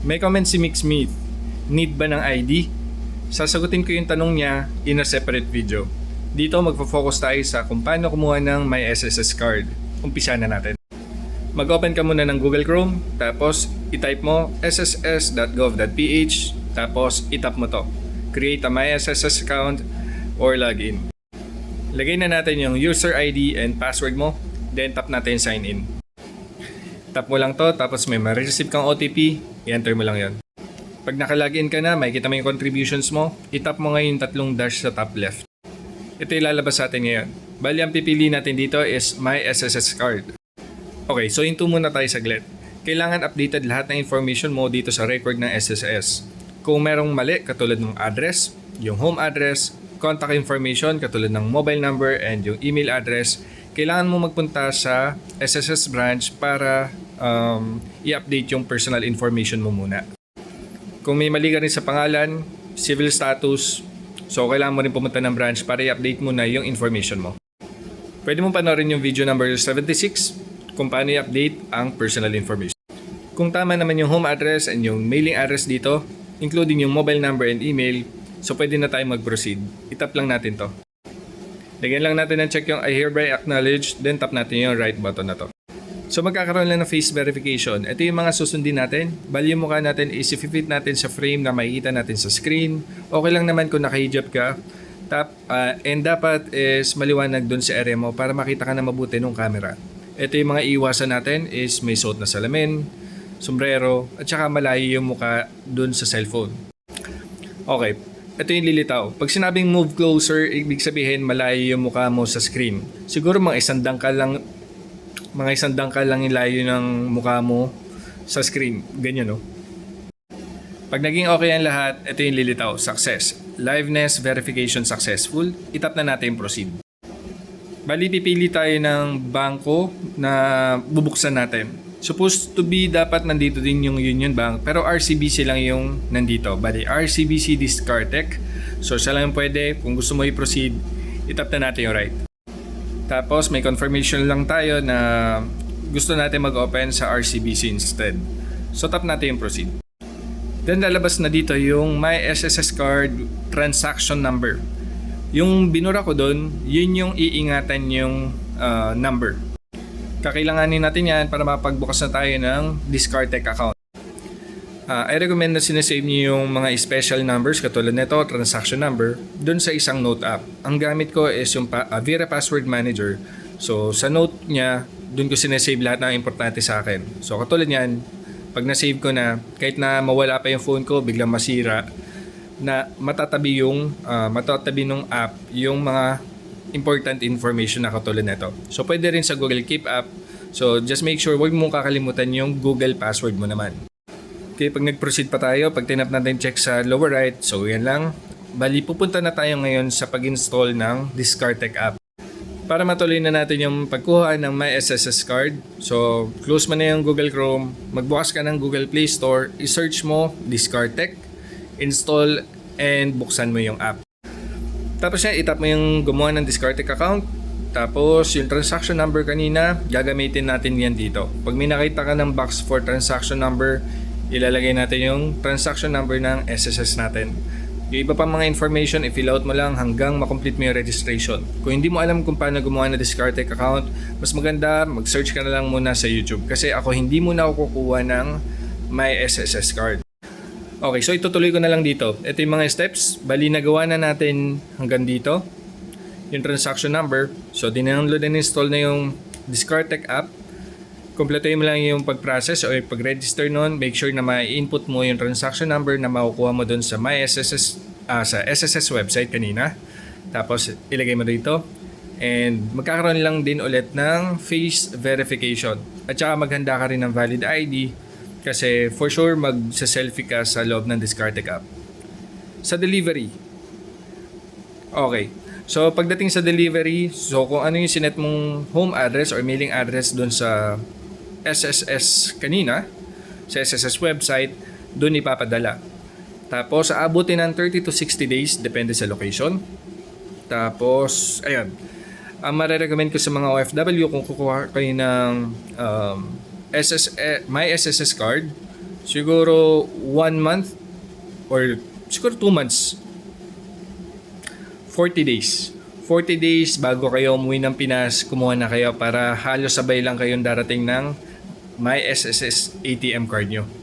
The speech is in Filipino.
May comment si Mick Smith, need ba ng ID? Sasagutin ko yung tanong niya in a separate video. Dito magfo-focus tayo sa kung paano kumuha ng My SSS card. Umpisa na natin. Mag-open ka muna ng Google Chrome, tapos i-type mo sss.gov.ph, tapos i-tap mo to. Create a My SSS account or login. Lagay na natin yung user ID and password mo, then tap natin sign in. Tap mo lang to, tapos may ma-receive kang OTP, i-enter mo lang yon. Pag naka-login ka na, makikita mo yung contributions mo, i-tap mo ngayon yung tatlong dash sa top left. Ito yung lalabas sa atin ngayon. Bali, ang pipili natin dito is My SSS card. Okay, so hinto muna tayo saglit. Kailangan updated lahat ng information mo dito sa record ng SSS. Kung merong mali, katulad ng address, yung home address, contact information katulad ng mobile number and yung email address, kailangan mo magpunta sa SSS branch para i-update yung personal information mo muna. Kung may mali ka rin sa pangalan, civil status, so kailangan mo rin pumunta ng branch para i-update mo na yung information mo. Pwede mo panoorin yung video number 76 kung paano i-update ang personal information. Kung tama naman yung home address and yung mailing address dito, including yung mobile number and email, so pwede na tayo mag-proceed. Itap lang natin to. Lagyan lang natin ng check yung I hereby acknowledge, then tap natin yung right button na to. So magkakaroon lang ng face verification. Ito yung mga susundin natin. Bali yung mukha natin is i-fit natin sa frame na makikita natin sa screen. Okay lang naman kung naka-hijab ka. And dapat is maliwanag dun sa area mo para makita ka na mabuti ng camera. Ito yung mga iwasan natin is may suot na salamin, sombrero, at saka malayo yung mukha dun sa cellphone. Okay. Ito yung lilitaw. Pag sinabing move closer, ibig sabihin malayo yung mukha mo sa screen. Siguro mga isang dangkal lang yung layo ng mukha mo sa screen. Ganyan, no? Pag naging okay ang lahat, ito yung lilitaw. Success. Liveness verification successful. Itap na natin proceed. Bali, pipili tayo ng bangko na bubuksan natin. Supposed to be dapat nandito din yung Union Bank, pero RCBC lang yung nandito. Bali, RCBC Discartec. So siya lang yung pwede. Kung gusto mo i-proceed, itap na natin yung right. Tapos may confirmation lang tayo na gusto natin mag-open sa RCBC instead. So tap natin yung proceed. Then lalabas na dito yung My SSS card transaction number. Yung binura ko doon, yun yung iingatan yung number. Kakailanganin natin yan para mapagbukas na tayo ng Discartec account. I recommend na sinasave niyo yung mga special numbers katulad nito, transaction number, dun sa isang note app. Ang gamit ko is yung Avira Password Manager. So sa note niya, dun ko sinasave lahat ng importante sa akin. So katulad yan, pag na-save ko na, kahit na mawala pa yung phone ko, biglang masira, na matatabi nung app yung mga important information na katulad nito. So pwede rin sa Google Keep app. So just make sure huwag mong kakalimutan yung Google password mo naman. Okay, pag nag-proceed pa tayo, pag tinap natin check sa lower right, so yan lang. Bali, pupunta na tayo ngayon sa pag-install ng Discartec app. Para matuloy na natin yung pagkuha ng My SSS card, so close mo na yung Google Chrome, magbukas ka ng Google Play Store, i-search mo Discartec, install, and buksan mo yung app. Tapos yan, itap mo yung gumawa ng Discartec account. Tapos yung transaction number kanina, gagamitin natin yan dito. Pag may nakita ka ng box for transaction number, ilalagay natin yung transaction number ng SSS natin. Yung iba pa mga information, i-fill out mo lang hanggang makomplete mo yung registration. Kung hindi mo alam kung paano gumawa ng Discartec account, mas maganda, mag-search ka na lang muna sa YouTube. Kasi ako hindi muna ako kukuha ng My SSS card. Okay, so itutuloy ko na lang dito. Ito yung mga steps. Bali, nagawa na natin hanggang dito. Yung transaction number. So, dindownload and install na yung Discartec app. Kompletuhin mo lang yung pag-process o yung pag-register nun. Make sure na ma-input mo yung transaction number na makukuha mo dun sa My SSS, sa SSS website kanina. Tapos, ilagay mo dito. And magkakaroon lang din ulit ng face verification. At saka maghanda ka rin ng valid ID. Kasi for sure magsa-selfie ka sa loob ng Discartec app. Sa delivery. Okay. So pagdating sa delivery, so kung ano yung sinet mong home address or mailing address doon sa SSS kanina, sa SSS website, doon ipapadala. Tapos aabutin ng 30 to 60 days, depende sa location. Tapos, ayun. Ang marirecommend ko sa mga OFW kung kukuha kayo ng My SSS card, Siguro 1 month or siguro 2 months. 40 days. 40 days bago kayo umuwi ng Pinas, kumuha na kayo para halos sabay lang kayong darating ng My SSS ATM card nyo.